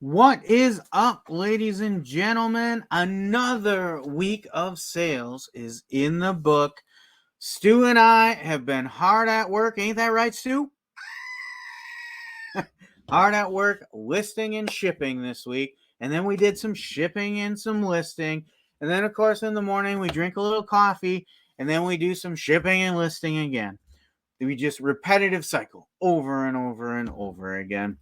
What is up, ladies and gentlemen? Another week of sales is in the book. Stu and I have been hard at work. Ain't that right, Stu? Hard at work listing and shipping this week. And then we did some shipping and some listing. And then, of course, in the morning, we drink a little coffee. And then we do some shipping and listing again. We just repetitive cycle over and over and over again.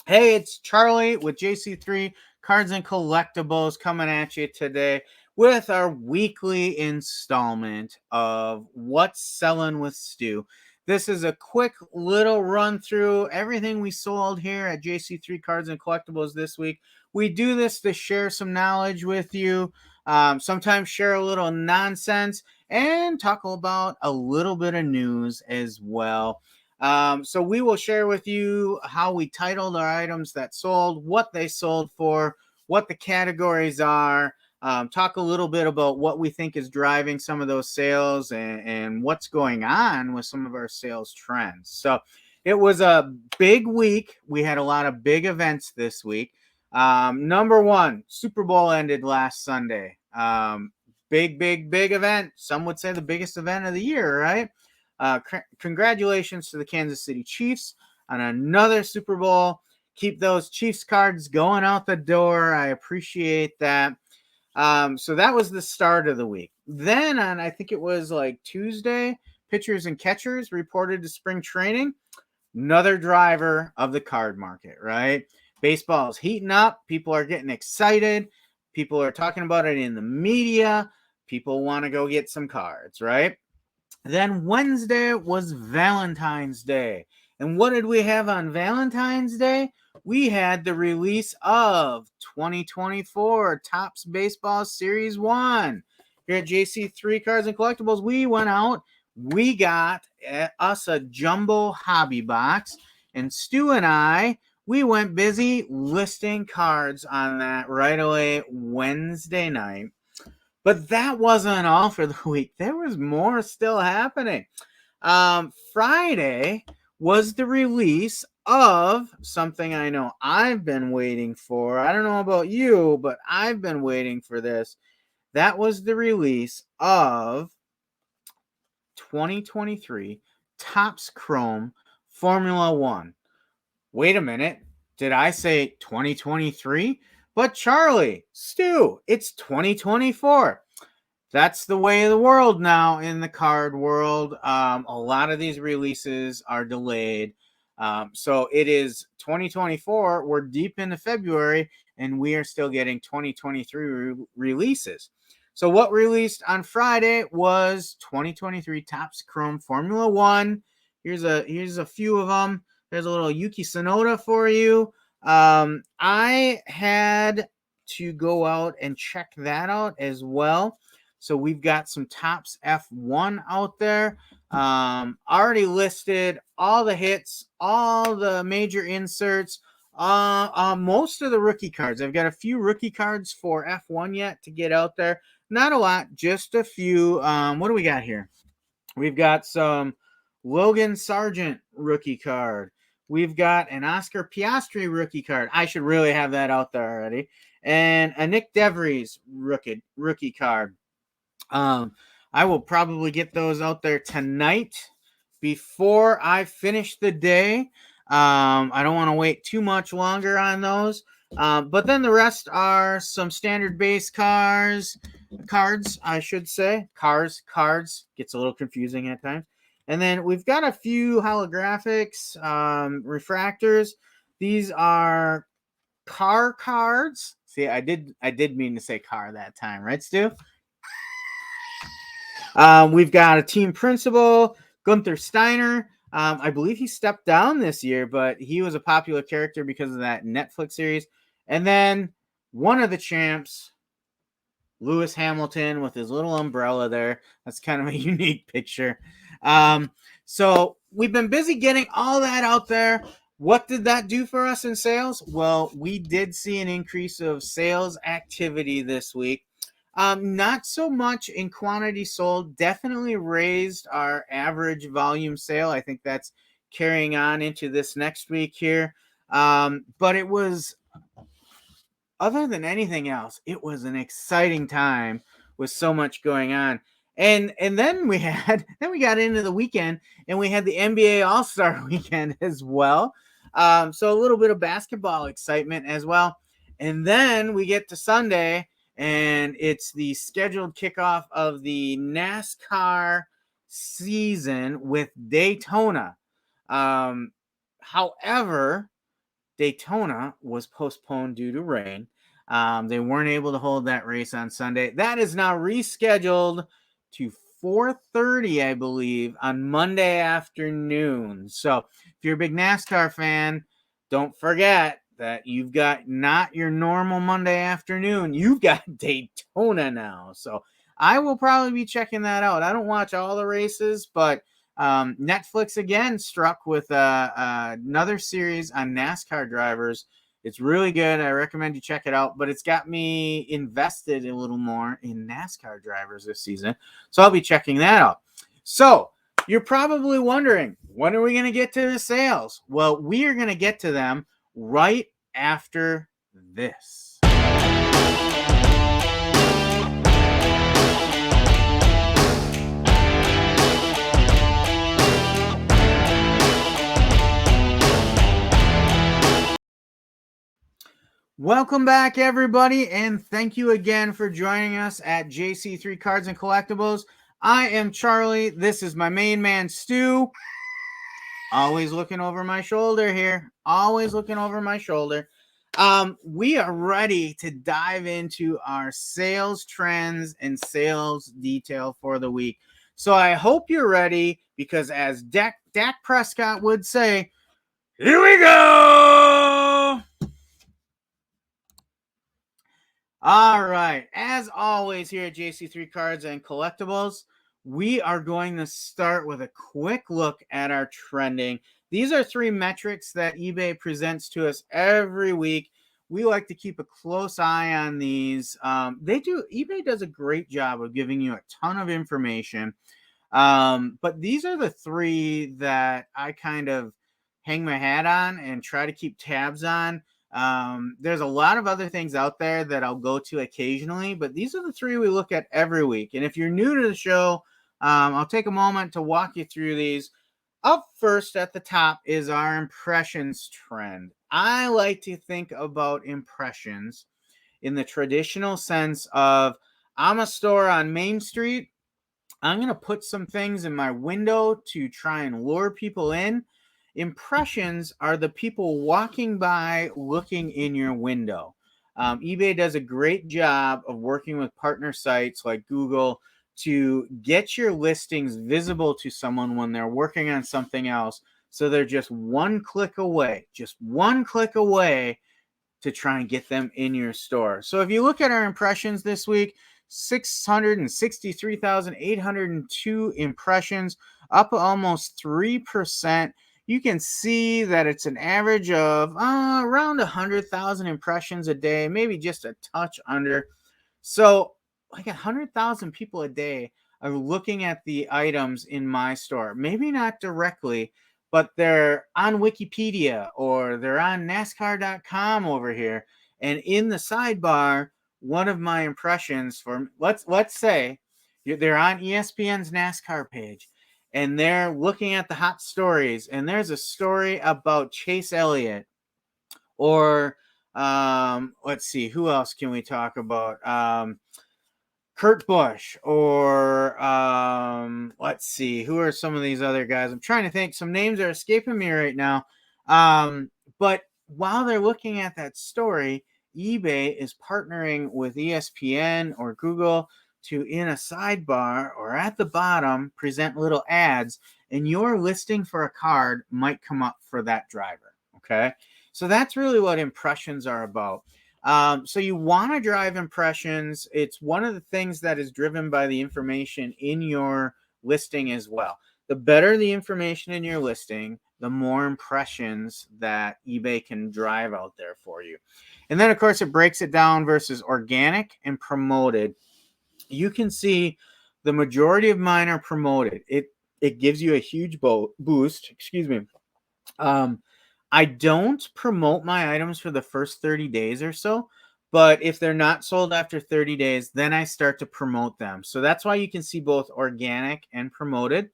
Hey, it's Charlie with JC3 Cards and Collectibles coming at you today with our weekly installment of What's Selling with Stu. This is a quick little run through everything we sold here at JC3 Cards and Collectibles this week. We do this to share some knowledge with you, sometimes share a little nonsense, and talk about a little bit of news as well. So we will share with you how we titled our items that sold, what they sold for, what the categories are, talk a little bit about what we think is driving some of those sales and what's going on with some of our sales trends. So it was a big week. We had a lot of big events this week. Number one, Super Bowl ended last Sunday. Big event. Some would say the biggest event of the year, right? Congratulations to the Kansas City Chiefs on another Super Bowl. Keep those Chiefs cards going out the door. I appreciate that. So that was the start of the week. Then on, I think it was like Tuesday, pitchers and catchers reported to spring training. Another driver of the card market, right? Baseball is heating up. People are getting excited. People are talking about it in the media. People want to go get some cards, right? Then Wednesday was Valentine's Day. And what did we have on Valentine's Day? We had the release of 2024 Topps Baseball Series 1. Here at JC3 Cards and Collectibles, we went out. We got us a jumbo hobby box. And Stu and I, we went busy listing cards on that right away Wednesday night. But that wasn't all for the week. There was more still happening. Friday was the release of something I know I've been waiting for. I don't know about you, but I've been waiting for this. That was the release of 2023 Topps Chrome Formula One. Wait a minute. Did I say 2023? But Charlie, Stu, it's 2024. That's the way of the world now in the card world. A lot of these releases are delayed. So it is 2024. We're deep into February, and we are still getting 2023 releases. So what released on Friday was 2023 Topps Chrome Formula One. Here's a few of them. There's a little Yuki Tsunoda for you. I had to go out and check that out as well. So we've got some Topps F1 out there. Already listed all the hits, all the major inserts, most of the rookie cards. I've got a few rookie cards for F1 yet to get out there. Not a lot, just a few. What do we got here? We've got some Logan Sargent rookie card. We've got an Oscar Piastri rookie card. I should really have that out there already. And a Nick DeVries rookie card. I will probably get those out there tonight before I finish the day. I don't want to wait too much longer on those. But then the rest are some standard base cards, I should say. Cards. Gets a little confusing at times. And then we've got a few holographics, refractors. These are car cards. See, I did mean to say car that time, right, Stu? We've got a team principal, Gunther Steiner. I believe he stepped down this year, but he was a popular character because of that Netflix series. And then one of the champs, Lewis Hamilton, with his little umbrella there. That's kind of a unique picture. So we've been busy getting all that out there. What did that do for us in sales? Well, we did see an increase of sales activity this week. Not so much in quantity sold. Definitely raised our average volume sale. I think that's carrying on into this next week here. But it was other than anything else, it was an exciting time with so much going on. And then we got into the weekend and we had the NBA All-Star weekend as well. So a little bit of basketball excitement as well. And then we get to Sunday and it's the scheduled kickoff of the NASCAR season with Daytona. However, Daytona was postponed due to rain. They weren't able to hold that race on Sunday. That is now rescheduled to 4:30, I believe, on Monday afternoon. So if you're a big NASCAR fan, don't forget that you've got not your normal Monday afternoon. You've got Daytona now. So I will probably be checking that out. I don't watch all the races, but Netflix again struck with another series on NASCAR drivers. It's really good. I recommend you check it out, but it's got me invested a little more in NASCAR drivers this season. So I'll be checking that out. So you're probably wondering, when are we going to get to the sales? Well, we are going to get to them right after this. Welcome back, everybody, and thank you again for joining us at JC3 Cards and Collectibles. I am Charlie. This is my main man, Stu. Always looking over my shoulder here. Always looking over my shoulder. We are ready to dive into our sales trends and sales detail for the week. So I hope you're ready because, as Dak Prescott would say, here we go. All right. As always, here at JC3 Cards and Collectibles, we are going to start with a quick look at our trending. These are 3 metrics that eBay presents to us every week. We like to keep a close eye on these. eBay does a great job of giving you a ton of information. But these are the 3 that I kind of hang my hat on and try to keep tabs on. There's a lot of other things out there that I'll go to occasionally, but these are the 3 we look at every week. And if you're new to the show, I'll take a moment to walk you through these. Up first at the top is our impressions trend. I like to think about impressions in the traditional sense of I'm a store on Main Street. I'm going to put some things in my window to try and lure people in. Impressions are the people walking by looking in your window. eBay does a great job of working with partner sites like Google to get your listings visible to someone when they're working on something else. So they're just one click away to try and get them in your store. So if you look at our impressions this week, 663,802 impressions, up almost 3%. You can see that it's an average of around 100,000 impressions a day, maybe just a touch under. So like 100,000 people a day are looking at the items in my store. Maybe not directly, but they're on Wikipedia or they're on NASCAR.com over here. And in the sidebar, one of my impressions for let's say they're on ESPN's NASCAR page and they're looking at the hot stories and there's a story about Chase Elliott or let's see, who else can we talk about? Kurt Busch or let's see, who are some of these other guys? I'm trying to think. Some names are escaping me right now. But while they're looking at that story, eBay is partnering with ESPN or Google to, in a sidebar or at the bottom, present little ads, and your listing for a card might come up for that driver. Okay. So that's really what impressions are about. So you want to drive impressions. It's one of the things that is driven by the information in your listing as well. The better the information in your listing, the more impressions that eBay can drive out there for you. And then, of course, it breaks it down versus organic and promoted. You can see the majority of mine are promoted. It gives you a huge boost. Excuse me. I don't promote my items for the first 30 days or so, but if they're not sold after 30 days, then I start to promote them. So that's why you can see both organic and promoted.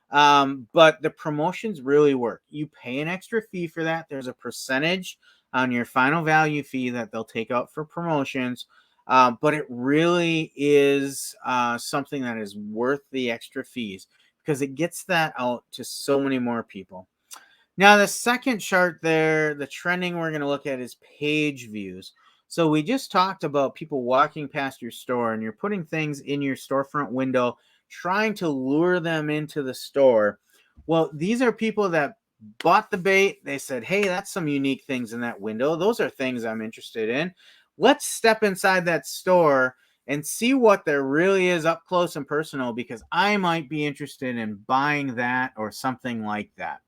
But the promotions really work. You pay an extra fee for that. There's a percentage on your final value fee that they'll take out for promotions. But it really is something that is worth the extra fees because it gets that out to so many more people. Now, the second chart there, the trending we're going to look at is page views. So we just talked about people walking past your store and you're putting things in your storefront window, trying to lure them into the store. Well, these are people that bought the bait. They said, hey, that's some unique things in that window. Those are things I'm interested in. Let's step inside that store and see what there really is up close and personal because I might be interested in buying that or something like that.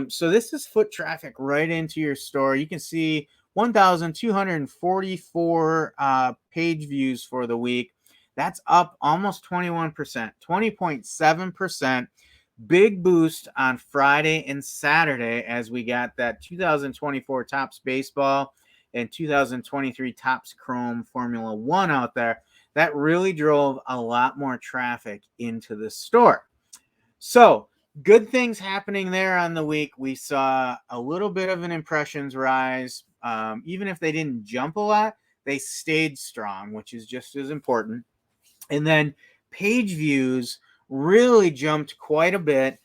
So this is foot traffic right into your store. You can see 1,244 page views for the week. That's up almost 21%, 20.7%. Big boost on Friday and Saturday as we got that 2024 Topps Baseball and 2023 Topps Chrome Formula One out there. That really drove a lot more traffic into the store. So, good things happening there on the week. We saw a little bit of an impressions rise. Even if they didn't jump a lot, they stayed strong, which is just as important. And then page views really jumped quite a bit,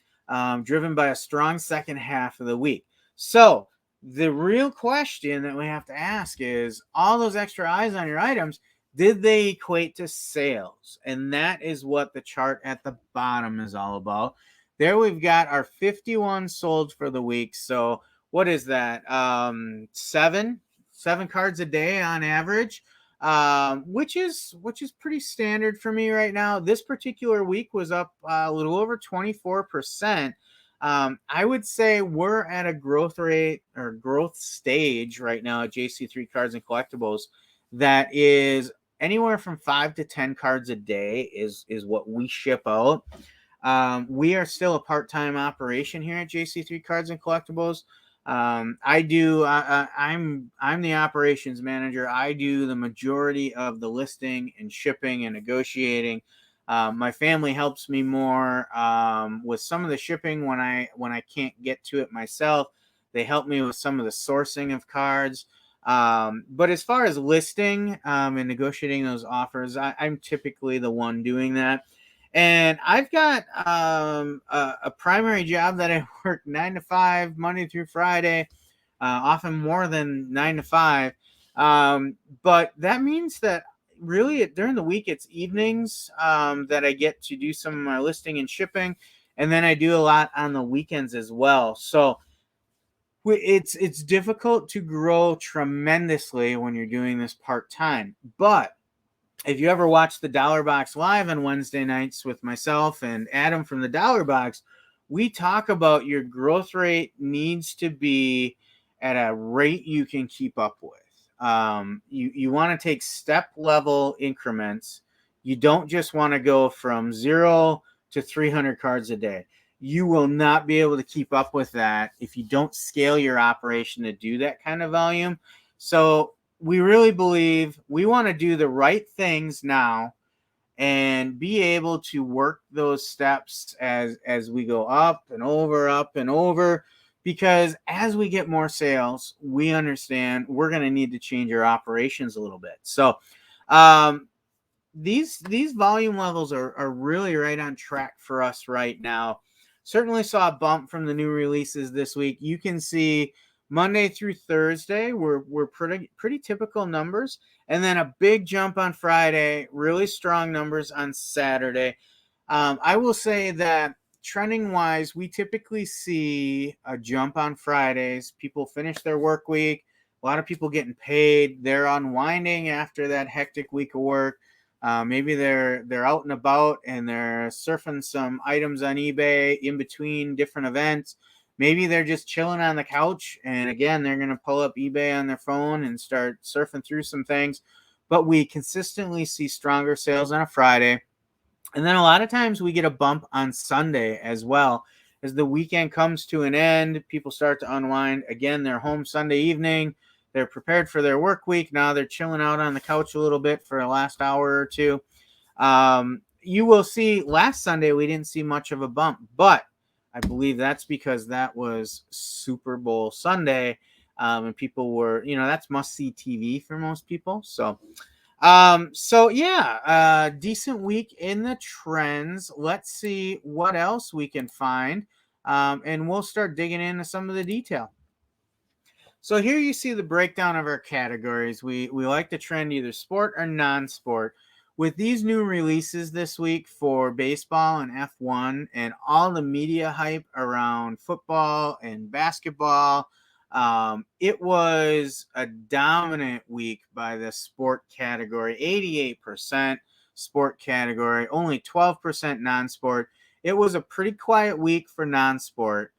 driven by a strong second half of the week. So, the real question that we have to ask is all those extra eyes on your items, did they equate to sales? And that is what the chart at the bottom is all about. There we've got our 51 sold for the week. So what is that? Seven cards a day on average, which is pretty standard for me right now. This particular week was up a little over 24%. I would say we're at a growth rate or growth stage right now at JC3 Cards and Collectibles that is anywhere from 5 to 10 cards a day is what we ship out. We are still a part-time operation here at JC3 Cards and Collectibles. I'm the operations manager. I do the majority of the listing and shipping and negotiating. My family helps me more with some of the shipping when I can't get to it myself. They help me with some of the sourcing of cards. But as far as listing and negotiating those offers, I'm typically the one doing that. And I've got a primary job that I work 9 to 5, Monday through Friday, often more than 9 to 5. But that means that really during the week, it's evenings that I get to do some of my listing and shipping. And then I do a lot on the weekends as well. So it's difficult to grow tremendously when you're doing this part-time. But if you ever watch the Dollar Box Live on Wednesday nights with myself and Adam from the Dollar Box, we talk about your growth rate needs to be at a rate you can keep up with. You want to take step level increments. You don't just want to go from 0 to 300 cards a day. You will not be able to keep up with that if you don't scale your operation to do that kind of volume. So we really believe we want to do the right things now and be able to work those steps as we go up and over, because as we get more sales, we understand we're going to need to change our operations a little bit. So these volume levels are really right on track for us right now. Certainly saw a bump from the new releases this week. You can see Monday through Thursday we're pretty typical numbers, and then a big jump on Friday, really strong numbers on Saturday. I will say that trending wise, we typically see a jump on Fridays. People finish their work week. A lot of people getting paid. They're unwinding after that hectic week of work. Maybe they're out and about and they're surfing some items on eBay in between different events. Maybe they're just chilling on the couch, and again, they're going to pull up eBay on their phone and start surfing through some things. But we consistently see stronger sales on a Friday. And then a lot of times we get a bump on Sunday as well. as the weekend comes to an end, people start to unwind. Again, they're home Sunday evening. They're prepared for their work week. Now they're chilling out on the couch a little bit for the last hour or two. You will see last Sunday we didn't see much of a bump, but I believe that's because that was Super Bowl Sunday, and people were, that's must see TV for most people. So yeah, decent week in the trends. Let's see what else we can find, and we'll start digging into some of the detail. So here you see the breakdown of our categories. We like to trend either sport or non-sport. With these new releases this week for baseball and F1 and all the media hype around football and basketball, it was a dominant week by the sport category. 88% sport category, only 12% non-sport. It was a pretty quiet week for non-sport.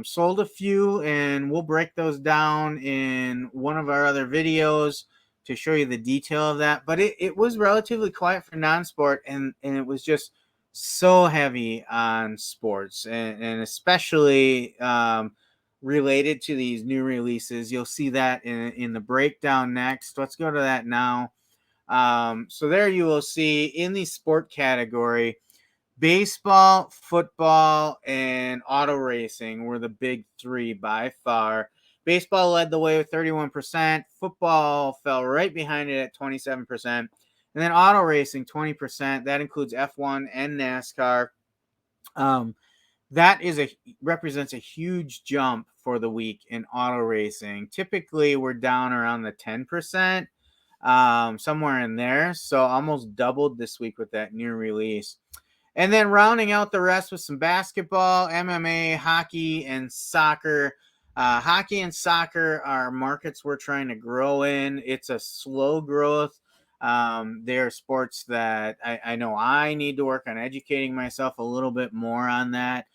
Sold a few, and we'll break those down in one of our other videos to show you the detail of that. But it was relatively quiet for non-sport, and it was just so heavy on sports, and especially related to these new releases. You'll see that in the breakdown next. Let's go to that now. So there you will see in the sport category, baseball, football, and auto racing were the big three by far. Baseball led the way with 31%. Football fell right behind it at 27%. And then auto racing, 20%. That includes F1 and NASCAR. That represents a huge jump for the week in auto racing. Typically, we're down around the 10%, somewhere in there. So almost doubled this week with that new release. And then rounding out the rest with some basketball, MMA, hockey, and soccer. Hockey and soccer are markets we're trying to grow in. It's a slow growth. They are sports that I know I need to work on educating myself a little bit more on that,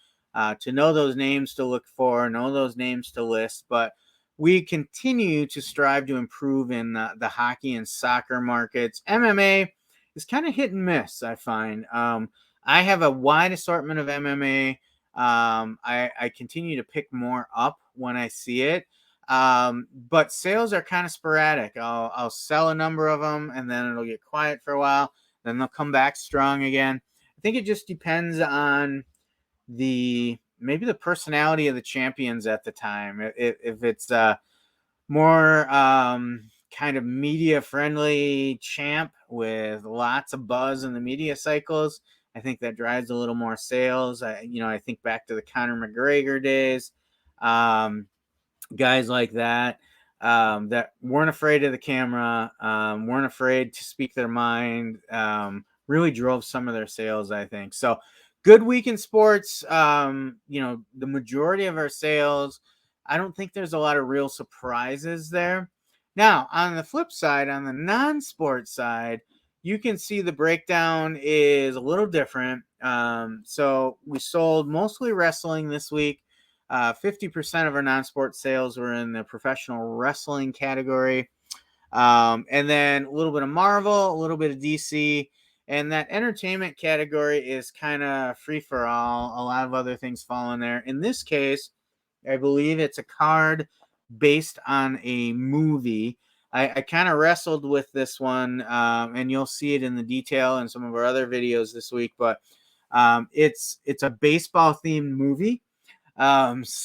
to know those names to look for, know those names to list. But we continue to strive to improve in the hockey and soccer markets. MMA is kind of hit and miss, I find. I have a wide assortment of MMA. I continue to pick more up when I see it. But sales are kind of sporadic. I'll sell a number of them, and then it'll get quiet for a while. Then they'll come back strong again. I think it just depends on maybe the personality of the champions at the time. If it's more kind of media friendly champ with lots of buzz in the media cycles, I think that drives a little more sales. I think back to the Conor McGregor days, guys like that, that weren't afraid of the camera, weren't afraid to speak their mind, really drove some of their sales, I think. So good week in sports. The majority of our sales, I don't think there's a lot of real surprises there. Now, on the flip side, on the non-sport side, you can see the breakdown is a little different. So we sold mostly wrestling this week. 50% of our non-sport sales were in the professional wrestling category. And then a little bit of Marvel, a little bit of DC. And that entertainment category is kind of free for all. A lot of other things fall in there. In this case, I believe it's a card based on a movie. I kind of wrestled with this one, and you'll see it in the detail in some of our other videos this week. But it's a baseball themed movie. So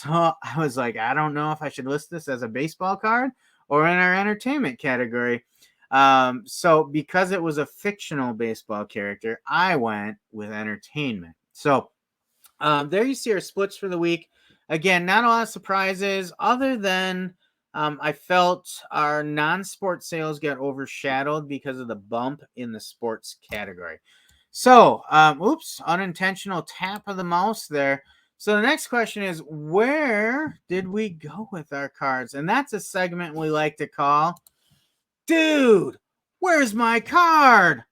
I was like, I don't know if I should list this as a baseball card or in our entertainment category. So because it was a fictional baseball character, I went with entertainment. So there you see our splits for the week. Again, not a lot of surprises other than I felt our non-sport sales got overshadowed because of the bump in the sports category. So, unintentional tap of the mouse there. So the next question is, where did we go with our cards? And that's a segment we like to call, Dude, where's my card?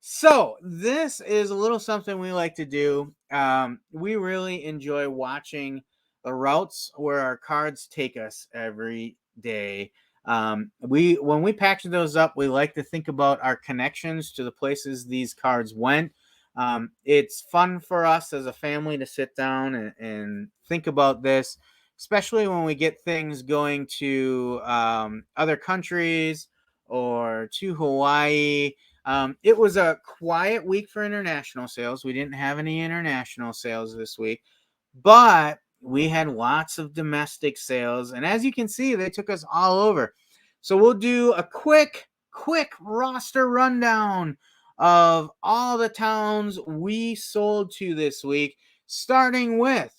So this is a little something we like to do. We really enjoy watching the routes where our cards take us every day. When we package those up, we like to think about our connections to the places these cards went. It's fun for us as a family to sit down and think about this, especially when we get things going to other countries or to Hawaii. It was a quiet week for international sales. We didn't have any international sales this week, but we had lots of domestic sales. And as you can see, they took us all over. So we'll do a quick roster rundown of all the towns we sold to this week, starting with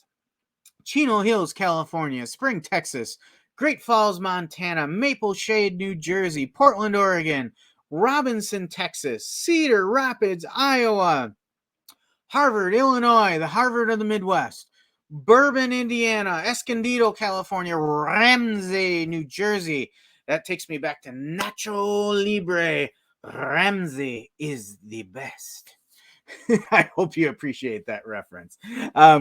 Chino Hills, California, Spring, Texas, Great Falls, Montana, Maple Shade, New Jersey, Portland, Oregon, Robinson, Texas, Cedar Rapids, Iowa, Harvard, Illinois, the Harvard of the Midwest, Bourbon, Indiana, Escondido, California, Ramsey, New Jersey. That takes me back to Nacho Libre. Ramsey is the best. I hope you appreciate that reference.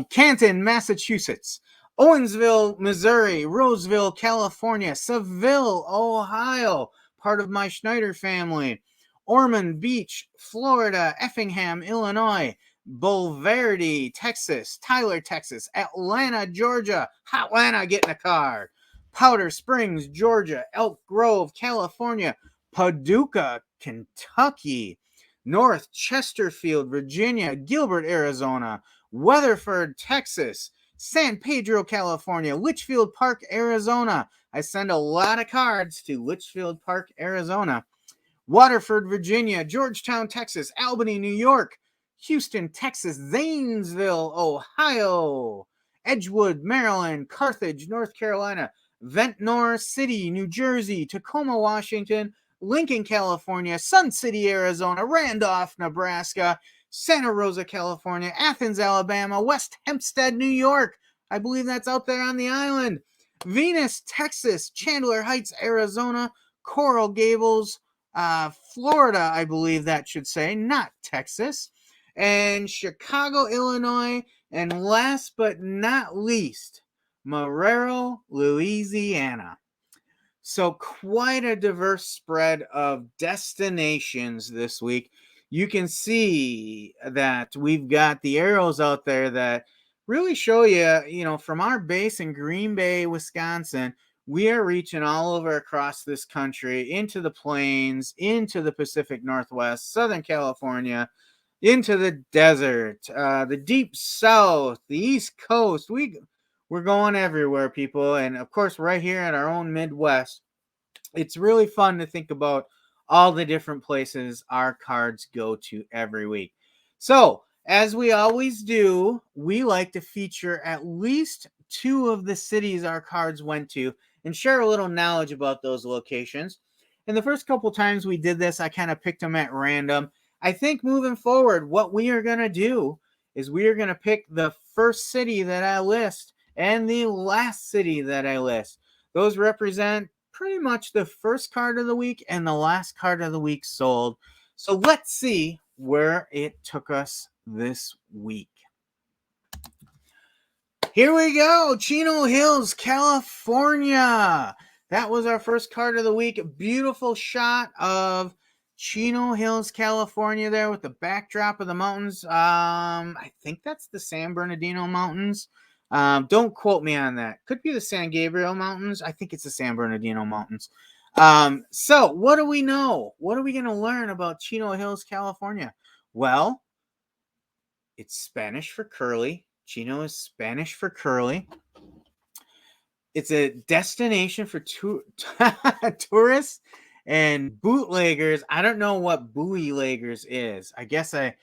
Canton, Massachusetts, Owensville, Missouri, Roseville, California, Seville, Ohio, part of my Schneider family, Ormond Beach, Florida, Effingham, Illinois, Bulverde, Texas, Tyler, Texas, Atlanta, Georgia, Hotlanta, get in a car, Powder Springs, Georgia, Elk Grove, California, Paducah, Kentucky, North Chesterfield, Virginia, Gilbert, Arizona, Weatherford, Texas, San Pedro, California, Litchfield Park, Arizona. I send a lot of cards to Litchfield Park, Arizona. Waterford, Virginia, Georgetown, Texas, Albany, New York, Houston, Texas, Zanesville, Ohio, Edgewood, Maryland, Carthage, North Carolina, Ventnor City, New Jersey, Tacoma, Washington, Lincoln, California, Sun City, Arizona, Randolph, Nebraska, Santa Rosa, California, Athens, Alabama, West Hempstead, New York. I believe that's out there on the island. Venus, Texas, Chandler Heights, Arizona, Coral Gables, Florida, I believe that should say, not Texas, and Chicago, Illinois, and last but not least, Marrero, Louisiana. So quite a diverse spread of destinations this week. You can see that we've got the arrows out there that really show you, from our base in Green Bay, Wisconsin, we are reaching all over across this country, into the plains, into the Pacific Northwest, Southern California, into the desert, the deep south, the East Coast. We're going everywhere, people. And of course, right here in our own Midwest, it's really fun to think about all the different places our cards go to every week. So, as we always do, we like to feature at least two of the cities our cards went to and share a little knowledge about those locations. And the first couple times we did this, I kind of picked them at random. I think moving forward, what we are going to do is we are going to pick the first city that I list and the last city that I list. Those represent pretty much the first card of the week and the last card of the week sold. So let's see where it took us this week. Here we go. Chino Hills, California. That was our first card of the week. Beautiful shot of Chino Hills, California there with the backdrop of the mountains. I think that's the San Bernardino Mountains. Don't quote me on that. Could be the San Gabriel Mountains. I think it's the San Bernardino Mountains. So what do we know? What are we going to learn about Chino Hills, California? Well, it's Spanish for curly. Chino is Spanish for curly. It's a destination for tourists and bootleggers. I don't know what bootleggers is. I guess I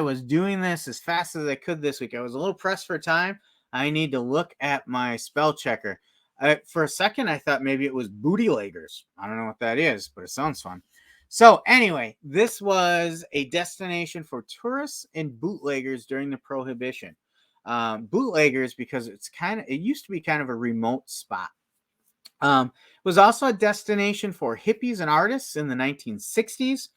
was doing this as fast as I could this week. I was a little pressed for time. I need to look at my spell checker. For a second, I thought maybe it was bootleggers. I don't know what that is, but it sounds fun. So anyway, this was a destination for tourists and bootleggers during the Prohibition. Bootleggers because it used to be kind of a remote spot. It was also a destination for hippies and artists in the 1960s.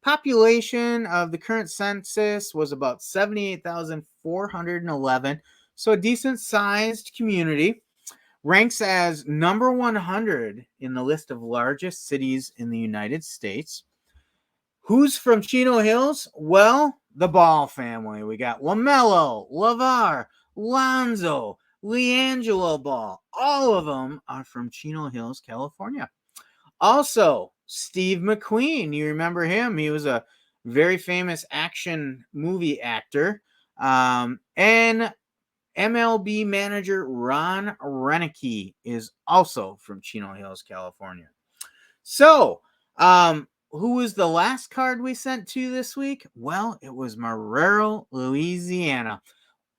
Population of the current census was about 78,411. So a decent sized community. Ranks as number 100 in the list of largest cities in the United States. Who's from Chino Hills? Well, the Ball family. We got LaMelo, LeVar, Lonzo, LiAngelo Ball. All of them are from Chino Hills, California. Also, Steve McQueen. You remember him? He was a very famous action movie actor. And MLB manager Ron Renicky is also from Chino Hills, California. So, who was the last card we sent to this week? Well, it was Marrero, Louisiana.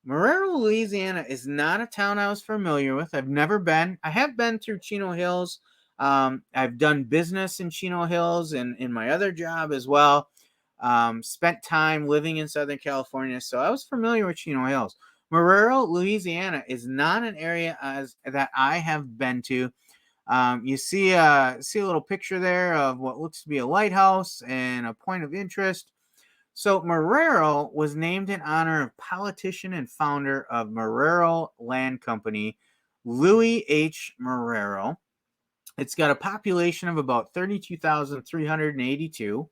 Marrero, Louisiana is not a town I was familiar with. I've never been. I have been through Chino Hills. I've done business in Chino Hills and in my other job as well. Spent time living in Southern California, so I was familiar with Chino Hills. Marrero, Louisiana is not an area that I have been to. You see a little picture there of what looks to be a lighthouse and a point of interest. So Marrero was named in honor of politician and founder of Marrero Land Company, Louis H. Marrero. It's got a population of about 32,382.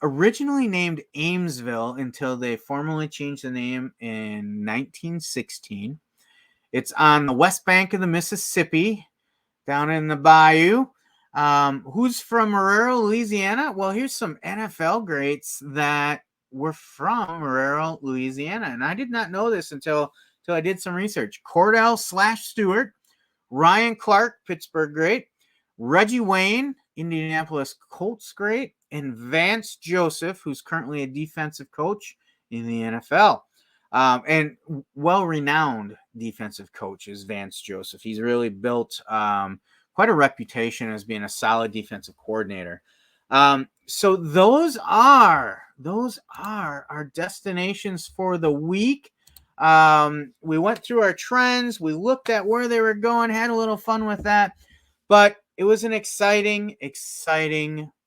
Originally named Amesville until they formally changed the name in 1916. It's on the west bank of the Mississippi, down in the bayou. Who's from Marrero, Louisiana? Well, here's some NFL greats that were from Marrero, Louisiana. And I did not know this until I did some research. Cordell /Stewart, Ryan Clark, Pittsburgh great, Reggie Wayne, Indianapolis Colts great, and Vance Joseph, who's currently a defensive coach in the NFL. And well-renowned defensive coach is Vance Joseph. He's really built quite a reputation as being a solid defensive coordinator. So those are our destinations for the week. We went through our trends. We looked at where they were going, had a little fun with that. But it was an exciting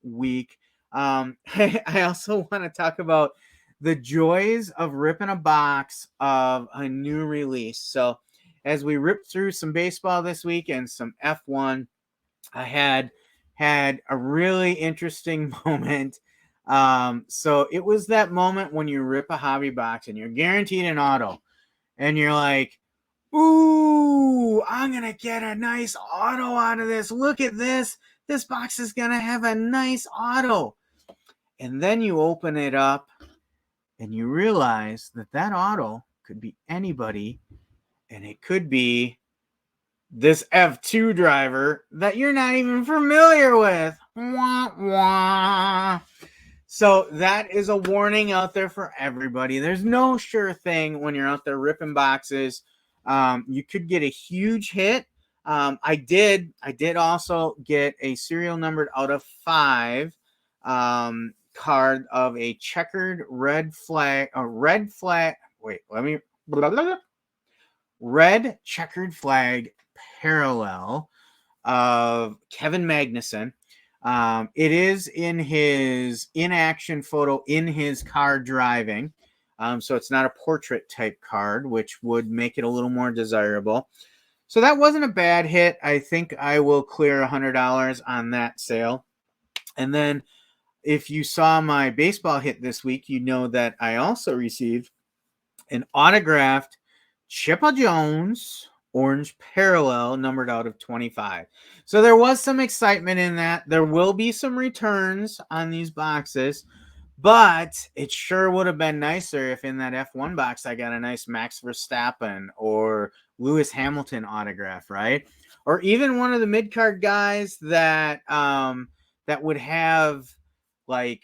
week. I also want to talk about the joys of ripping a box of a new release. So as we ripped through some baseball this week and some F1, I had a really interesting moment. So it was that moment when you rip a hobby box and you're guaranteed an auto and you're like, ooh, I'm going to get a nice auto out of this. Look at this. This box is going to have a nice auto. And then you open it up and you realize that auto could be anybody, and it could be this F2 driver that you're not even familiar with. Wah, wah. So that is a warning out there for everybody. There's no sure thing when you're out there ripping boxes. You could get a huge hit. I did also get a serial numbered out of 5 card of a checkered red checkered flag parallel of Kevin Magnuson. It is in his in-action photo in his car driving. So it's not a portrait type card, which would make it a little more desirable. So that wasn't a bad hit. I think I will clear $100 on that sale. And then if you saw my baseball hit this week, you know that I also received an autographed Chippa Jones orange parallel numbered out of 25. So there was some excitement in that. There will be some returns on these boxes, but it sure would have been nicer if in that F1 box I got a nice Max Verstappen or Lewis Hamilton autograph, right? Or even one of the mid-card guys that would have like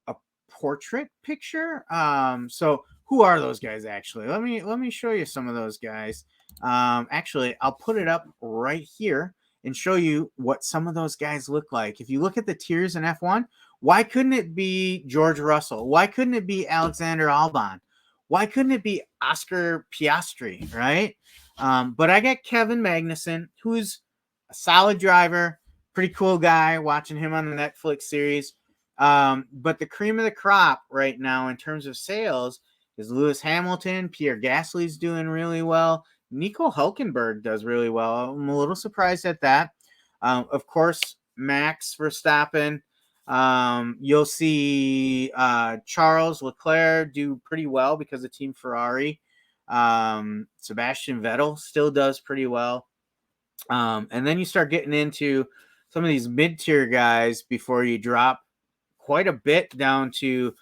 a portrait picture. So who are those guys actually? Let me show you some of those guys. Actually, I'll put it up right here and show you what some of those guys look like. If you look at the tiers in F1, why couldn't it be George Russell? Why couldn't it be Alexander Albon? Why couldn't it be Oscar Piastri, right? But I got Kevin Magnuson, who's a solid driver, pretty cool guy, watching him on the Netflix series. But the cream of the crop right now in terms of sales is Lewis Hamilton. Pierre Gasly's doing really well. Nico Hülkenberg does really well. I'm a little surprised at that. Of course, Max Verstappen. You'll see Charles Leclerc do pretty well because of Team Ferrari. Sebastian Vettel still does pretty well. And then you start getting into some of these mid-tier guys before you drop quite a bit down to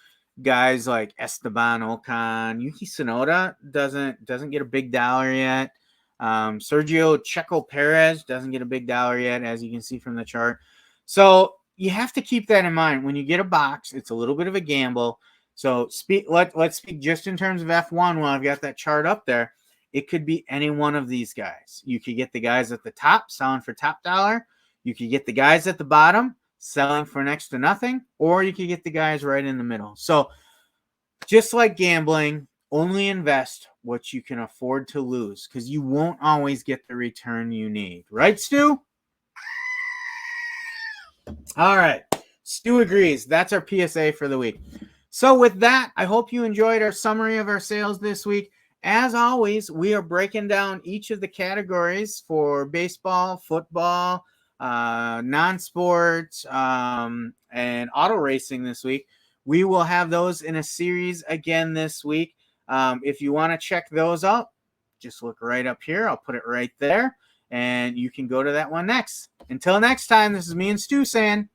guys like Esteban Ocon. Yuki Tsunoda doesn't get a big dollar yet. Sergio Checo Perez doesn't get a big dollar yet, as you can see from the chart. So you have to keep that in mind. When you get a box, it's a little bit of a gamble. So let's speak just in terms of F1 while I've got that chart up there. It could be any one of these guys. You could get the guys at the top selling for top dollar. You could get the guys at the bottom selling for next to nothing, or you could get the guys right in the middle. So just like gambling, only invest what you can afford to lose because you won't always get the return you need. Right, Stu? All right. Stu agrees. That's our PSA for the week. So with that, I hope you enjoyed our summary of our sales this week. As always, we are breaking down each of the categories for baseball, football, non-sports, and auto racing this week. We will have those in a series again this week. If you want to check those out, just look right up here. I'll put it right there, and you can go to that one next. Until next time, this is me and Stu saying,